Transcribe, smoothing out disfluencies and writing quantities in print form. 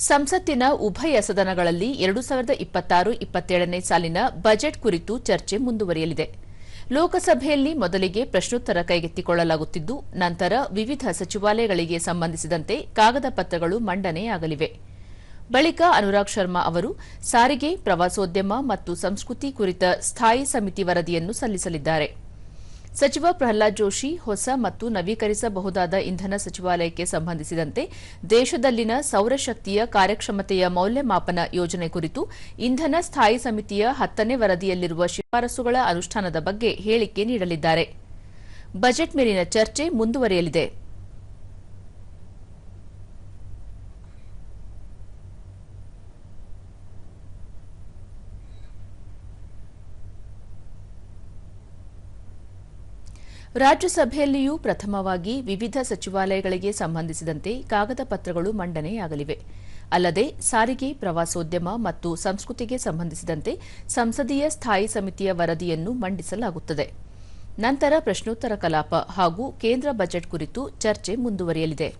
ಸಂಸತ್ತಿನ ಉಭಯ ಸದನಗಳಲ್ಲಿ 2026-27ನೇ ಸಾಲಿನ ಬಜೆಟ್ ಕುರಿತು ಚರ್ಚೆ ಮುಂದುವರಿಯಲಿದೆ. ಲೋಕಸಭೆಯಲ್ಲಿ ಮೊದಲಿಗೆ ಪ್ರಶ್ನೋತ್ತರ ಕೈಗೆತ್ತಿಕೊಳ್ಳಲಾಗುತ್ತಿದ್ದು, ನಂತರ ವಿವಿಧ ಸಚಿವಾಲಯಗಳಿಗೆ ಸಂಬಂಧಿಸಿದಂತೆ ಕಾಗದ ಪತ್ರಗಳು ಮಂಡನೆಯಾಗಲಿವೆ. ಬಳಿಕ ಅನುರಾಗ್ ಶರ್ಮಾ ಅವರು ಸಾರಿಗೆ, ಪ್ರವಾಸೋದ್ಯಮ ಮತ್ತು ಸಂಸ್ಕೃತಿ ಕುರಿತ ಸ್ಥಾಯಿ ಸಮಿತಿ ವರದಿಯನ್ನು ಸಲ್ಲಿಸಲಿದ್ದಾರೆ. ಸಚಿವ ಪ್ರಹ್ಲಾದ್ ಜೋಶಿ ಹೊಸ ಮತ್ತು ನವೀಕರಿಸಬಹುದಾದ ಇಂಧನ ಸಚಿವಾಲಯಕ್ಕೆ ಸಂಬಂಧಿಸಿದಂತೆ ದೇಶದಲ್ಲಿನ ಸೌರಶಕ್ತಿಯ ಕಾರ್ಯಕ್ಷಮತೆಯ ಮೌಲ್ಯಮಾಪನ ಯೋಜನೆ ಕುರಿತು ಇಂಧನ ಸ್ಥಾಯಿ ಸಮಿತಿಯ 10ನೇ ವರದಿಯಲ್ಲಿರುವ ಶಿಫಾರಸುಗಳ ಅನುಷ್ಠಾನದ ಬಗ್ಗೆ ಹೇಳಿಕೆ ನೀಡಲಿದ್ದಾರೆ. ಬಜೆಟ್ ಮೇಲಿನ ಚರ್ಚೆ ಮುಂದುವರಿಯಲಿದೆ. ರಾಜ್ಯಸಭೆಯಲ್ಲಿಯೂ ಪ್ರಥಮವಾಗಿ ವಿವಿಧ ಸಚಿವಾಲಯಗಳಿಗೆ ಸಂಬಂಧಿಸಿದಂತೆ ಕಾಗದ ಪತ್ರಗಳು ಮಂಡನೆಯಾಗಲಿವೆ. ಅಲ್ಲದೆ ಸಾರಿಗೆ, ಪ್ರವಾಸೋದ್ಯಮ ಮತ್ತು ಸಂಸ್ಕೃತಿಗೆ ಸಂಬಂಧಿಸಿದಂತೆ ಸಂಸದೀಯ ಸ್ಥಾಯಿ ಸಮಿತಿಯ ವರದಿಯನ್ನು ಮಂಡಿಸಲಾಗುತ್ತದೆ. ನಂತರ ಪ್ರಶ್ನೋತ್ತರ ಕಲಾಪ ಹಾಗೂ ಕೇಂದ್ರ ಬಜೆಟ್ ಕುರಿತು ಚರ್ಚೆ ಮುಂದುವರಿಯಲಿದೆ.